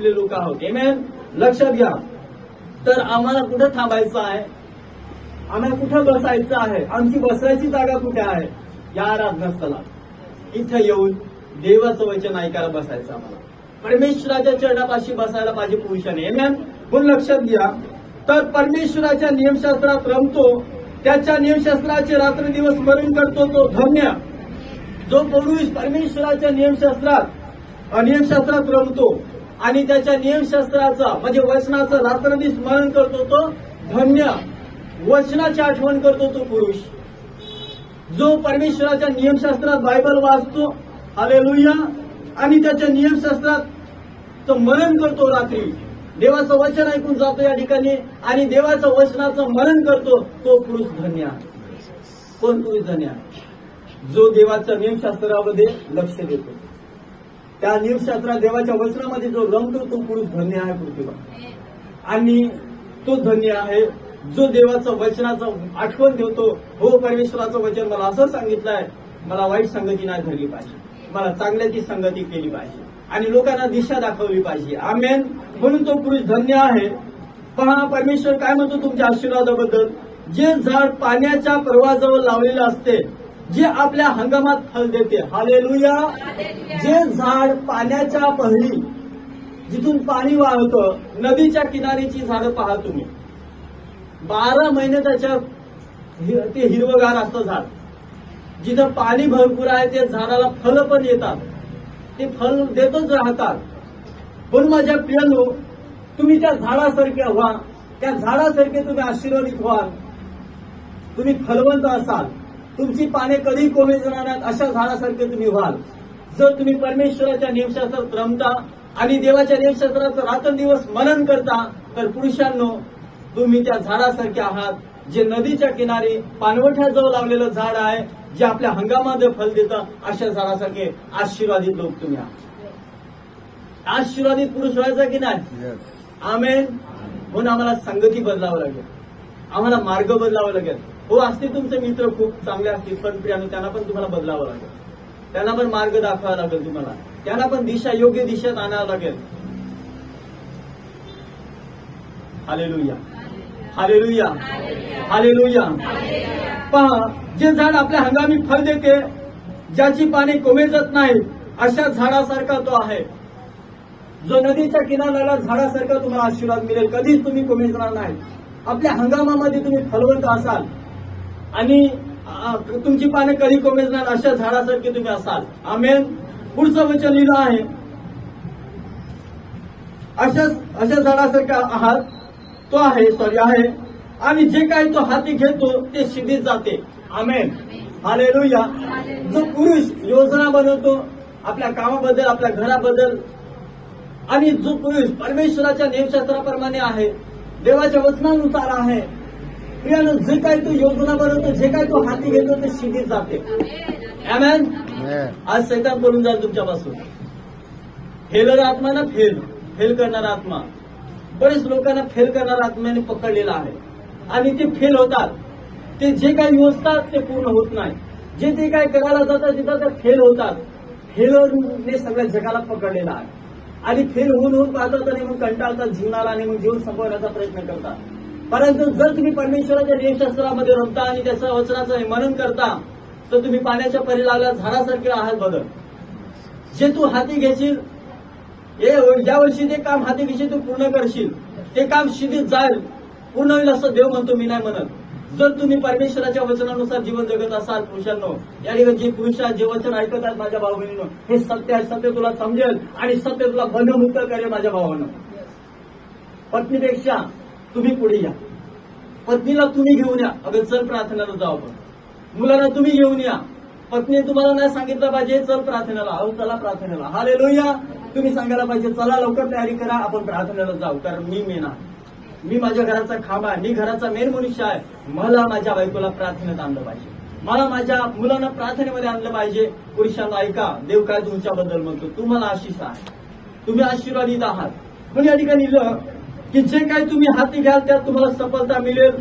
जमले लोक आहोत. आमेन. लक्षात घ्या. तर आम्हाला कुठं थांबायचं आहे, आम्हाला कुठं बसायचं आहे, आमची बसायची जागा कुठे आहे, या आराधनास्थळात इथं येऊन देवाचं वचन ऐकायला बसायचं. आम्हाला परमेश्वराच्या चरणापाशी बसायला पाहिजे पुरुषाने. आमेन. म्हणून लक्षात घ्या. तर परमेश्वराच्या नियमशास्त्रात रमतो, त्याच्या नियमशास्त्राचे रात्रदिवस स्मरण करतो तो धन्य. जो पुरुष परमेश्वराच्या नियमशास्त्रात रमतो आणि त्याच्या नियमशास्त्राचा म्हणजे वचनाचं रात्रदिवस स्मरण करतो तो धन्य. वचनाची आठवण करतो तो पुरुष. जो परमेश्वराच्या नियमशास्त्रात बायबल वाचतो, हालेलुया, आणि त्याच्या नियमशास्त्रात मनन करतो, रात्री देवाचं वचन ऐकून जातो या ठिकाणी आणि देवाचं वचनाचं मनन करतो, तो पुरुष धन्य आहे. कोण पुरुष धन्य आहे? जो देवाच्या नियमशास्त्रामध्ये लक्ष देतो, त्या नियमशास्त्रात देवाच्या वचनामध्ये जो रमतो, तो पुरुष धन्य आहे पृथ्वीवर. आणि तो धन्य आहे जो देवाचं वचनाचं आठवण ठेवतो. हो, परमेश्वराचं वचन मला असं सांगितलं आहे, मला वाईट संगती नाही धरली पाहिजे, मला चांगल्याची संगती केली पाहिजे आणि लोकांना दिशा दाखवली पाहिजे. आमेन. म्हणून तो पुरुष धन्य आहे. पहा, परमेश्वर काय म्हणतो तुमच्या आशीर्वादाबद्दल. जे झाड पाण्याच्या प्रवाहाजवळ लावलेले असते, जे आपल्या हंगामात फल देते. हालेलुया. जे झाड पाण्याच्या पहरी, जिथून पाणी वाहतं, नदीच्या किनारीची झाडं पहा तुम्ही, 12 महिने त्याच्या ते हिरवगार असतं झाड. जिथं पाणी भरपूर आहे ते झाडाला फल पण येतात, ते फल देतच राहतात. पण माझ्या प्रियांनो, तुम्ही त्या झाडासारखे व्हा, त्या झाडासारखे तुम्ही आशीर्वादित व्हाल, तुम्ही फलवंत असाल, तुमची पाने कधी कमी जाणार नाहीत, अशा झाडासारखे तुम्ही व्हाल. जर तुम्ही परमेश्वराच्या नियमशास्त्रात रमता आणि देवाच्या नियमशास्त्राचं रात्रंदिवस मनन करता, तर पुरुषांनो तुम्ही त्या झाडासारखे आहात, जे नदीच्या किनारी पाणवठ्याजवळ लावलेलं झाड आहे, जे आपल्या हंगामामध्ये फल देतं. अशा झाडासारखे आशीर्वादित लोक तुम्ही आहात. आशीर्वादित पुरुष व्हायचा की नाही? आमेन. म्हणून आम्हाला संगती बदलावं लागेल, आम्हाला मार्ग बदलावा लागेल. हो, असते तुमचे मित्र खूप चांगले असतील, पण प्रियानो त्यांना पण तुम्हाला बदलावं लागेल, त्यांना पण मार्ग दाखवावा लागेल, तुम्हाला त्यांना पण दिशा योग्य दिशेत आणावं लागेल. Hallelujah, hallelujah, hallelujah. पहा, जे झाड आपल्या हंगामी फल देते, ज्याची पाने कोमेजत नाही, अशा झाडासारखा तो आहे. जो नदीच्या किनाऱ्याला झाडासारखा तुम्हाला आशीर्वाद मिळेल, कधीच तुम्ही कोमेजणार नाही. आपल्या हंगामामध्ये तुम्ही फलवंत असाल आणि तुमची पाने कधी कोमेजणार, अशा झाडासारखे तुम्ही असाल. आमेन. पुढचं वचन लिहिलं आहे, अशा झाडासारखा आहात, तो आहे आणि जे काही तो हाती घेतो ते सिद्धीत जाते. आमेन. हालेलुया. जो पुरुष योजना बनवतो आपल्या कामाबद्दल, आपल्या घराबद्दल, आणि जो पुरुष परमेश्वराच्या नियमशास्त्राप्रमाणे आहे, देवाच्या वचनानुसार आहे, प्रियानो, जे काही तो योजना बनवतो, जे काही तो हाती घेतो ते सिद्धीत जाते. आमेन. आज सैतान बोलून जाईल तुमच्यापासून. फेलर आत्मा ना, फेल करणारा आत्मा. बरेच लोकांना फेल करणारा आत्म्याने पकडलेला आहे आणि ते फेल होतात. ते जे काही योजतात ते पूर्ण होत नाही. जे ते काही करायला जातात तिथं ते फेल होतात. फेलरने सगळ्या जगाला पकडलेला आहे आणि फेल होऊन पाहतात आणि मग कंटाळतात जीवनाला आणि मग जीवन संपवण्याचा प्रयत्न करतात. परंतु जर तुम्ही परमेश्वराच्या नियमशास्त्रामध्ये रमता आणि त्याच्या वचनाचं मनन करता, तर तुम्ही पाण्याच्या परिलाला झाडासारखे आहात. बघत जे तू हाती घेशील, ज्या वर्षी ते काम हाती घेशील तू पूर्ण करशील, ते काम सिद्धीत जाईल, पूर्ण होईल असं देव म्हणतो, मी नाही म्हणत. जर तुम्ही परमेश्वराच्या वचनानुसार जीवन जगत असाल, पुरुषांनो, या ठिकाणी जे पुरुष जे वचन ऐकत आहेत माझ्या भाऊ बहिणींनो, हे सत्य आहे, सत्य तुला समजेल आणि सत्य तुला बंधमुक्त करेल. माझ्या भावांनो, पत्नीपेक्षा तुम्ही पुढे या, पत्नीला तुम्ही घेऊन या. अगं चल प्रार्थनेला जाऊ आपण, मुलांना तुम्ही घेऊन या. पत्नी तुम्हाला नाही सांगितलं पाहिजे चल प्रार्थनेला, अहो चला प्रार्थनेला. हालेलुया. तुम्ही सांगायला पाहिजे चला लवकर तयारी करा, आपण प्रार्थनेला जाऊ, कारण मी मेन आहे, मी माझ्या घराचा खांब आहे, मी घराचा मेन मनुष्य आहे. मला माझ्या बायकोला प्रार्थनेत आणलं पाहिजे, मला माझ्या मुलांना प्रार्थनेमध्ये आणलं पाहिजे. पुरुषांना ऐका, देव काय तुमच्याबद्दल म्हणतो, तुम्हाला आशिष आहे, तुम्ही आशीर्वादित आहात. पण या ठिकाणी लिहिलं की जे काही तुम्ही हाती घ्याल त्यात तुम्हाला सफलता मिळेल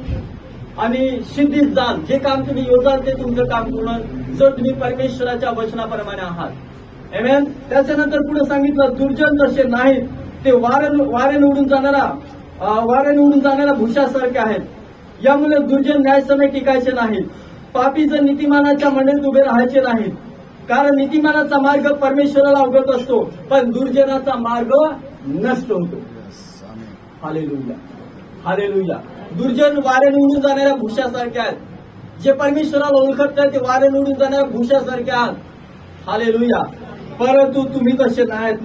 आणि सिद्धीत जाल. जे काम तुम्ही योजाल ते तुमचं काम पूर्ण, जर तुम्ही परमेश्वराच्या वचनाप्रमाणे आहात. आमेन. त्याच्यानंतर पुढे सांगितलं, दुर्जन तसे नाहीत ते वाऱ्याने उडून जाणाऱ्या भुशासारखे आहेत. यामुळे दुर्जन न्यायसमय टिकायचे नाहीत. पापी जर नीतिमानाच्या मंडळीत उभे राहायचे नाहीत. कारण नीतिमानाचा मार्ग परमेश्वराला अवगत असतो, पण दुर्जनाचा मार्ग नष्ट होतो. Hallelujah, hallelujah. दुर्जन वाऱ्याने उडून जाणाऱ्या भुशासारखे आहेत. जे परमेश्वराला ओळखत नाही ते वाऱ्याने उडून जाणाऱ्या भुशासारखे आहात. हालेलुया. परंतु तुम्ही तसे नाहीत.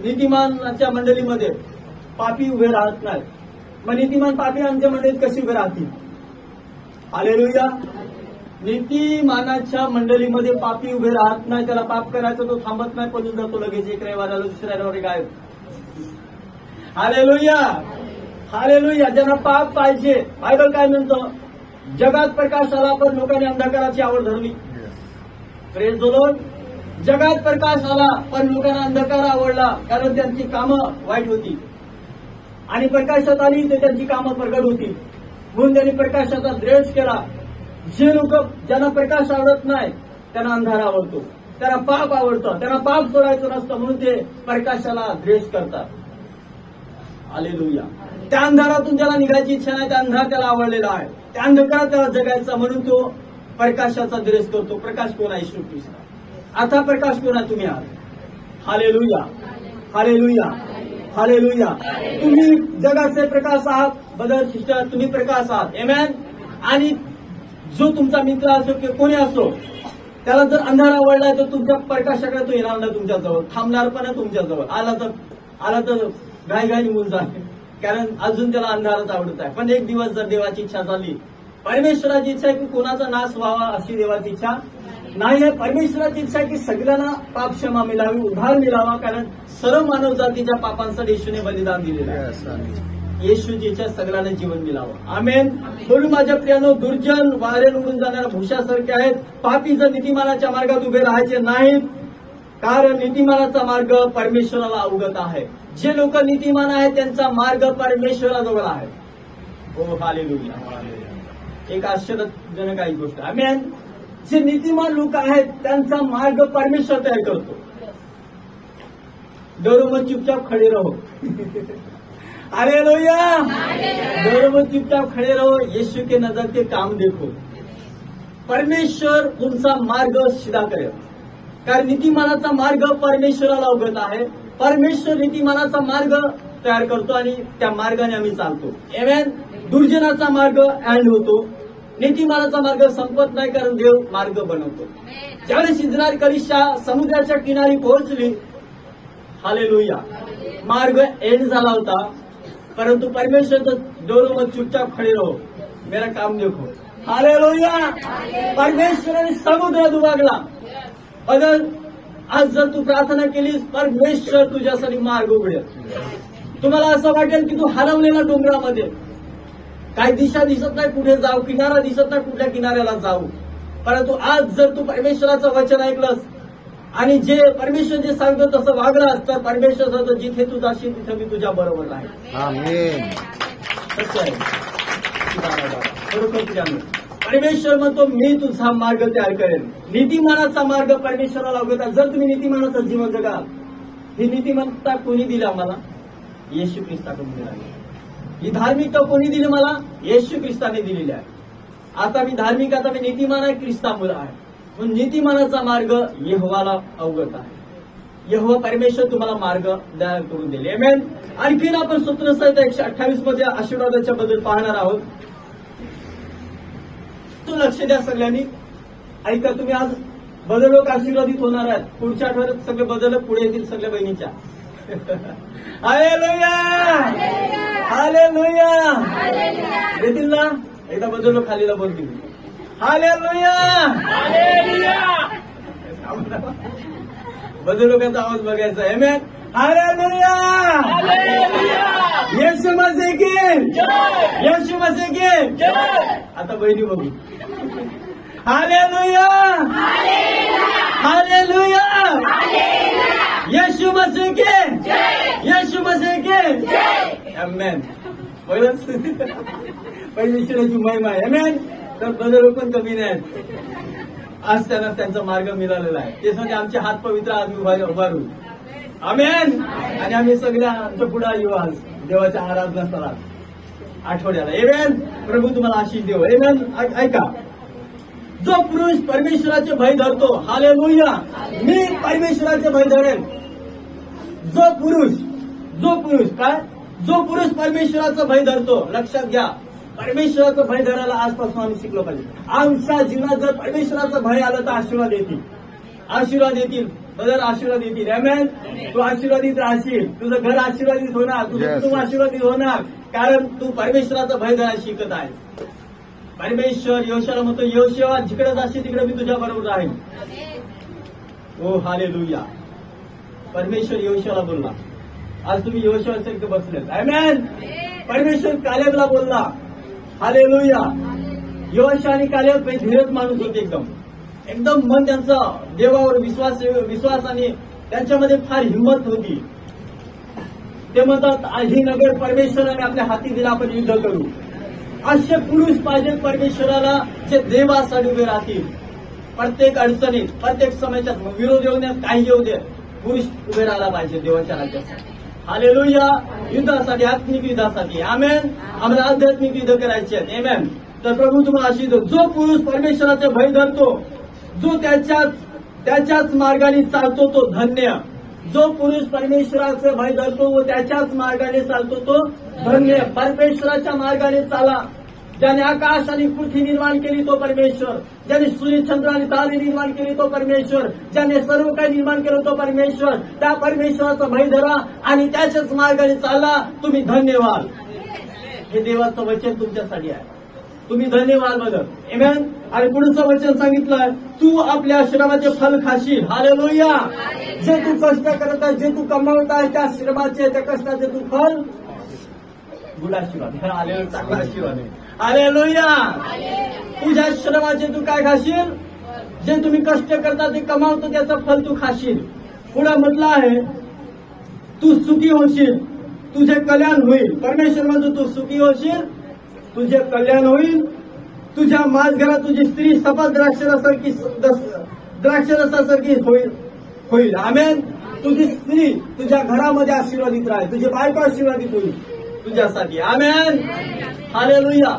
नीतिमानाच्या मंडळीमध्ये पापी उभे राहत नाहीत. मग नीतिमान पापींच्या मंडळीत कशी उभे राहतील? हालेलुया. नीतिमानाच्या मंडळीमध्ये पापी उभे राहत नाही. त्याला पाप करायचं, तो थांबत नाही, पळून जातो लगेच. एक रविवाराला दुसऱ्या रविवारी गायब. Hallelujah, hallelujah. ज्यांना पाप पाहिजे, बायबल काय म्हणतं? जगात प्रकाश आला पण लोकांनी अंधकाराची आवड धरली. Praise the Lord. जगात प्रकाश आला पण लोकांना अंधकार आवडला, कारण त्यांची कामं वाईट होती. आणि प्रकाशात आली तर त्यांची कामं प्रगट होती, म्हणून त्यांनी प्रकाशाचा द्वेष केला. जे लोक ज्यांना प्रकाश आवडत नाही त्यांना अंधार आवडतो, त्यांना पाप आवडतं, त्यांना पाप सोडायचं नसतं, म्हणून ते प्रकाशाला द्वेष करतात. हालेलुया. त्या अंधारातून ज्याला निघायची इच्छा नाही, त्या अंधार त्याला आवडलेला आहे. त्या अंधकारात त्याला जगायचा, म्हणून तो प्रकाशाचा द्वेष करतो. प्रकाश कोण आहे? येशू ख्रिस्त. आता प्रकाश कोण आहे? तुम्ही आहात. Hallelujah, hallelujah, hallelujah. तुम्ही जगाचे प्रकाश आहात. ब्रदर सिस्टर, तुम्ही प्रकाश आहात. आमेन. आणि जो तुमचा मित्र असो किंवा कोणी असो, त्याला जर अंधार आवडला तर तुमच्या प्रकाशाकडे तो येणार नाही, तुमच्याजवळ थांबणार पण आहे. तुमच्याजवळ आला तर घाई निघून जाईल, कारण अजून त्याला अंधारच आवडत आहे. पण एक दिवस जर देवाची इच्छा झाली, परमेश्वराची इच्छा आहे की कोणाचा नाश व्हावा अशी देवाची इच्छा नाही आहे. परमेश्वराची इच्छा आहे की सगळ्यांना पाप क्षमा मिळावी, उद्धार मिळावा, कारण सर्व मानव जातीच्या पापांसाठी येशूने बलिदान दिलेलं आहे. येशूची इच्छा सगळ्यांना जीवन मिळावं. आमेन. म्हणून माझ्या प्रियानो, दुर्जन वाऱ्याने उडून जाणाऱ्या भुशासारखे आहेत. पापी जर नीतिमानाच्या मार्गात उभे राहायचे नाहीत, कारण नीतिमानाचा मार्ग परमेश्वराला अवगत आहे. जे लोक नीतिमान आहेत त्यांचा मार्ग परमेश्वराजवळ आहे. हो, हालेलुया. एक आश्चर्यजनक आहे गोष्ट. आमेन. जे नीतिमान लोक आहेत त्यांचा मार्ग परमेश्वर तयार करतो. डरो मत, चुपचाप खडे रहो. हालेलुया. डरो मत, चुपचाप खडे रहो. यीशु के नजर के काम देखो. परमेश्वर तुमचा मार्ग सीधा करेल, कारण नीतिमानाचा मार्ग परमेश्वराला अवगत आहे. परमेश्वर नीतिमानाचा मार्ग तयार करतो आणि त्या मार्गाने आम्ही चालतो. आमेन. दुर्जनाचा मार्ग एंड होतो, नीतिमानाचा मार्ग संपत नाही, कारण देव मार्ग बनवतो. ज्यावेळेस इस्रायल कलिशा समुद्राच्या किनारी पोहोचली, हालेलुया, मार्ग एंड झाला होता, परंतु परमेश्वर डरो मत, चुपचाप खडे रहो, मेरा काम देखो. हालेलुया. परमेश्वराने समुद्र दुभागला. अगर आज जर तू प्रार्थना केलीस, परमेश्वर तुझ्यासाठी मार्ग उघडेल. तुम्हाला असं वाटेल की तू हरवलेला डोंगरामध्ये, काही दिशा दिसत नाही, कुठे जाऊ, किनारा दिसत नाही, कुठल्या किनाऱ्याला जाऊ. परंतु आज जर तू परमेश्वराचं वचन ऐकलंस आणि जे परमेश्वर जे सांगतो तसं वागलास, तर परमेश्वर सांगतो जिथे तू जाशील तिथे मी तुझ्या बरोबर आहे. आमेन. सत्य आहे. खरोखर तुझ्या परमेश्वर म्हणतो मी तुझा मार्ग तयार करेन. नीतिमानाचा मार्ग परमेश्वराला अवगत आहे. जर तुम्ही नीतिमानाचं जीवन जगाल, ही नीतिमानता कोणी दिली आम्हाला? येशू ख्रिस्ताकडून मिळाली. ही धार्मिकता कोणी दिली मला? येशू ख्रिस्ताने दिलेली आहे. आता मी धार्मिक, आता मी नीतिमान आहे, ख्रिस्तामुळे आहे. म्हणून नीतिमानाचा मार्ग यहोवाला अवगत आहे. यहोवा परमेश्वर तुम्हाला मार्ग तयार करून दिले. आमेन. आणखीन आपण स्तोत्रसंहिता 128 मध्ये आशीर्वादाच्या बद्दल पाहणार आहोत. लक्ष द्या सगळ्यांनी, ऐका. तुम्ही आज बदल लोक आशीर्वादित होणार आहेत. पुढच्या आठवड्यात सगळे बदल पुढे येतील सगळ्या बहिणीच्या. Hallelujah, hallelujah. येतील ना? एकदा बदल लोक खालीला बोलतील. हालेलुया, बदल लोकांचा आवाज बघायचा आहे. आमेन. हालेलुया. येशू मसीह की जय. येशू मसीह की जय. आता बहिणी बघू. Hallelujah, hallelujah. येशू मसीह की जय. येशू मसीह की जय. आमेन. परमेश्वराची महिमा आहे. आमेन. तर बदल पण कमी नाहीत. आज त्यांना त्यांचा मार्ग मिळालेला आहे. त्यासाठी आमचे हात पवित्र आज उभारू. आमेन. आणि आम्ही सगळ्यांच्या पुढे येऊ आज देवाच्या आराधना स्थळात आठवड्याला. आमेन. प्रभू तुम्हाला आशीष देव. आमेन. ऐका, जो पुरुष परमेश्वराचे भय धरतो, हालेलुया, मी परमेश्वराचे भय धरेन. जो पुरुष परमेश्वराचं भय धरतो, लक्षात घ्या, परमेश्वराचं भय धरायला आजपासून आम्ही शिकलो पाहिजे. आमच्या जीवनात जर परमेश्वराचं भय आलं तर आशीर्वाद येतील बदल आशीर्वाद येतील. आमेन. तू आशीर्वादित राहशील, तुझं घर आशीर्वादित होणार, तुझं कुटुंब आशीर्वादित होणार, कारण तू परमेश्वराचं भय धरायला शिकत आहे. परमेश्वर यहोशाला म्हणतो, यहोशुआ जिकडे जाशील तिकडे मी तुझ्या बरोबर राहील. ओ हालेलुया. परमेश्वर यहोशाला बोलला. आज तुम्ही यहोशुआच्या इथे बसलेत. आमेन. परमेश्वर कालेबला बोलला. हालेलुया. यहोशुआ आणि कालेब धीरज माणूस होते, एकदम मन त्यांचं देवावर विश्वास आणि त्यांच्यामध्ये फार हिंमत होती. ते म्हणतात, ही नगर परमेश्वराने आपल्या हाती दिला, आपण युद्ध करू. असे पुरुष पाहिजे परमेश्वराला, जे देवासाठी उभे राहतील. प्रत्येक अडचणीत, प्रत्येक समस्यात, विरोध येऊ दे, काही येऊ दे, पुरुष उभे राहायला पाहिजे देवाच्या राज्यासाठी. हालेलुया. युद्धासाठी, आत्मिक युद्धासाठी. आमेन. आम्हाला आध्यात्मिक युद्ध करायचे आहेत. आमेन. तर प्रभू तुम्हाला आशीष देतो. जो पुरुष परमेश्वराचे भय धरतो, जो त्याच्याच मार्गाने चालतो तो धन्य. जो पुरुष परमेश्वराचे भय धरतो व त्याच्याच मार्गाने चालतो तो धन्य. परमेश्वराच्या मार्गाने चाला. ज्याने आकाश आणि पृथ्वी निर्माण केली तो परमेश्वर, ज्याने सूर्य चंद्र आणि तारे निर्माण केली तो परमेश्वर, ज्याने सर्व काही निर्माण केलं तो परमेश्वर. त्या परमेश्वराचा भय धरा आणि त्याच्याच मार्गाने चाला, तुम्ही धन्यवाद. हे देवाचं वचन तुमच्यासाठी आहे. तुम्ही धन्यवाद बघा. आमेन. आणि पुढचं वचन सांगितलं, तू आपल्या श्रमाचे फल खाशील. हालेलुया. जे तू कष्ट करत आहे, जे तू कमावत आहे, त्या श्रमाचे, त्या कष्टाचे तू फल, गुड आशीर्वाद. चांगला आशीर्वाद आहे. हालेलुया. तुझ्या श्रमाचे तू काय खाशील? जे तुम्ही कष्ट करता ते कमावतो त्याचं फल तू खाशील. पुढे म्हटलं आहे, तू सुखी होशील, तुझे कल्याण होईल. परमेश्वर म्हणतो तू सुखी होशील, तुझे कल्याण होईल. तुझ्या माझघरात तुझी स्त्री सफल द्राक्षरसासारखी होईल. आमेन. तुझी स्त्री तुझ्या घरामध्ये आशीर्वादित राहील, तुझी बायको आशीर्वादित होईल तुझ्यासाठी. आमेन. हालेलुया.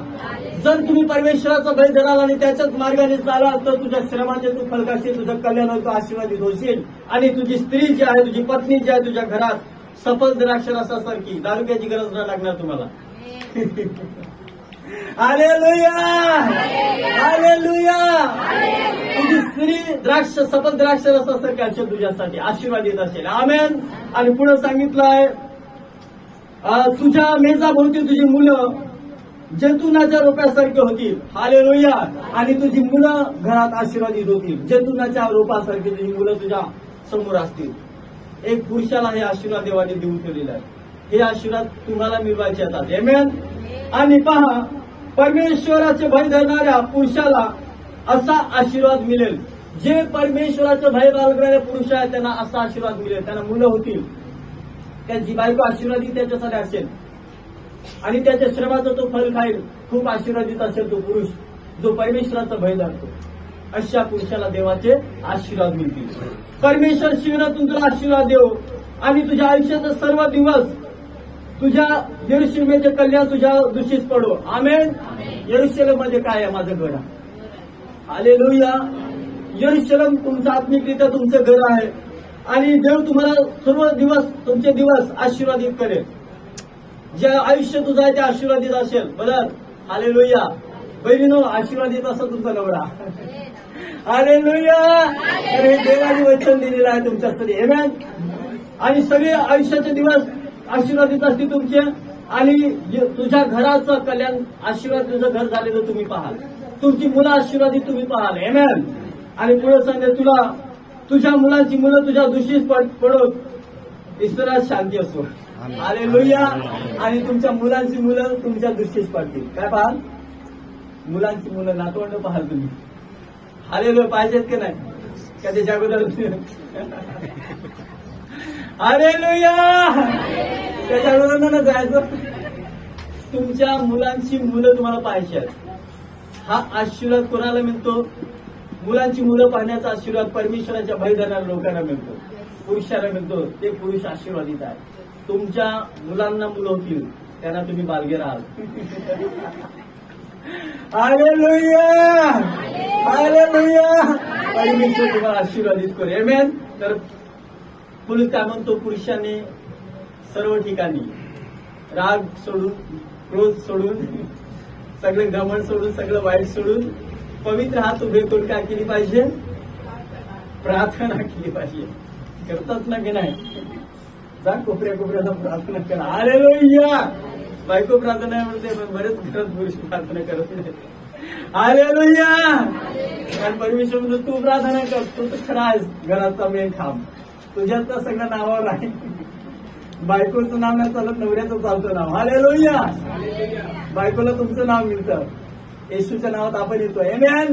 जर तुम्ही परमेश्वराचा भय धराल आणि त्याच्याच मार्गाने चालाल तर तुझ्या श्रमाचे तू फल खाशील, तुझं कल्याण होईल, तू आशीर्वादित होशील. आणि तुझी स्त्री जी आहे, तुझी पत्नी जी आहे, तुझ्या घरात सफल द्राक्षरसासारखी, दारुक्याची गरज नाही लागणार तुम्हाला. हालेलुया. हालेलुया. तुझी स्त्री सफल द्राक्ष रसासारखी असेल, तुझ्यासाठी आशीर्वादित असेल. आमेन. आणि पुढे सांगितलं आहे, तुझ्या मेजाभोवती तुझी मुलं जैतुनाच्या रोपासारखी होतील. हालेलुया. आणि तुझी मुलं घरात आशीर्वादित होतील. जैतुनाच्या रोपासारखी तुझी मुलं तुझ्या समोर असतील. एक पुरुषाला हे आशीर्वाद देवाने देऊन ठेवलेला आहे. हे आशीर्वाद तुम्हाला मिळवायचे आहेत. आमेन. आणि पहा, परमेश्वराचे भय धरणाऱ्या पुरुषाला असा आशीर्वाद मिळेल. जे परमेश्वराचे भय बाळगणारे पुरुष आहेत त्यांना असा आशीर्वाद मिळेल. त्यांना मुलं होतील, त्यांची बायको आशीर्वादित त्याच्यासाठी असेल आणि त्याच्या श्रमाचं तो फल खाईल. खूप आशीर्वादित असेल तो पुरुष जो परमेश्वराचं भय धरतो. अशा पुरुषाला देवाचे आशीर्वाद मिळतील. परमेश्वर शिवनातून तुला आशीर्वाद देव आणि तुझ्या आयुष्याचा सर्व दिवस तुझ्या यरूशलेमचे कल्याण तुझ्या दृष्टीस पडो. आमेन. यरूशलेम मध्ये काय आहे? माझं घर आहे. हालेलुया. यरूशलेम तुमचं आत्मिकरित्या तुमचं घर आहे आणि देव तुम्हाला सर्व दिवस तुमचे दिवस आशीर्वादित करेल. जे आयुष्य तुझं आहे ते आशीर्वादित असेल. बरं. हालेलुया. बहिणीनो, आशीर्वादित असं तुमचा नवरा. हालेलुया. तर हे देवाने वचन दिलेलं आहे तुमच्यासाठी. आमेन. आणि सगळे आयुष्याचे दिवस आशीर्वादित असतील तुमचे आणि तुझ्या घराचं कल्याण आशीर्वाद तुझं घर झालेलं तुम्ही पाहाल. तुमची मुलं आशीर्वादित तुम्ही पाहाल. आमेन. आणि पुढे सांगेल, तुला तुझ्या मुलांची मुलं तुझ्या दृष्टीस पडोत ईश्वरात शांती असो. हालेलुया. आणि तुमच्या मुलांची मुलं तुमच्या दृष्टीस पडतील. काय पाहाल? मुलांची मुलं, नातवंड पाहाल तुम्ही. हालेलुया. पाहिजेत की नाही? का त्याच्या अगोदर? हालेलुया. त्याच्या अगोदर जायचं. तुमच्या मुलांची मुलं तुम्हाला पाहायची आहेत. हा आशीर्वाद कोणाला मिळतो? मुलांची मुलं पाहण्याचा आशीर्वाद परमेश्वराच्या भय धरणाऱ्या लोकांना मिळतो. पुरुषाला मिळतो ते पुरुष आशीर्वादित आहे. तुमच्या मुलांना मुलं होतील त्यांना तुम्ही बालगे राहाल. Hallelujah, hallelujah. परमेश्वर तुम्हाला आशीर्वादित करू. आमेन. तर पुरुष काय म्हणतो, पुरुषाने सर्व ठिकाणी राग सोडून, क्रोध सोडून, सगळं घमंड सोडून, सगळं वाईट सोडून पवित्र हात उभे करून काय केली पाहिजे, प्रार्थना केली पाहिजे. करतात ना की नाही? जा कोपऱ्या कोपऱ्याला प्रार्थना करा. हालेलुया. बायको प्रार्थना म्हणते पण बरेच घरात पुरुष प्रार्थना करत नाही. हालेलुया. कारण परमेश्वर म्हणतो तू प्रार्थना कर, तू तर खरा आहेस घराचा मेन खांब, तुझ्यात तर सगळं नावावर आहे. बायकोचं नाव नाही चालत, नवऱ्याचं चालतं नाव. हालेलुया. बायकोला तुमचं नाव मिळतं, येशूच्या नावात आपण येतोय. आमेन.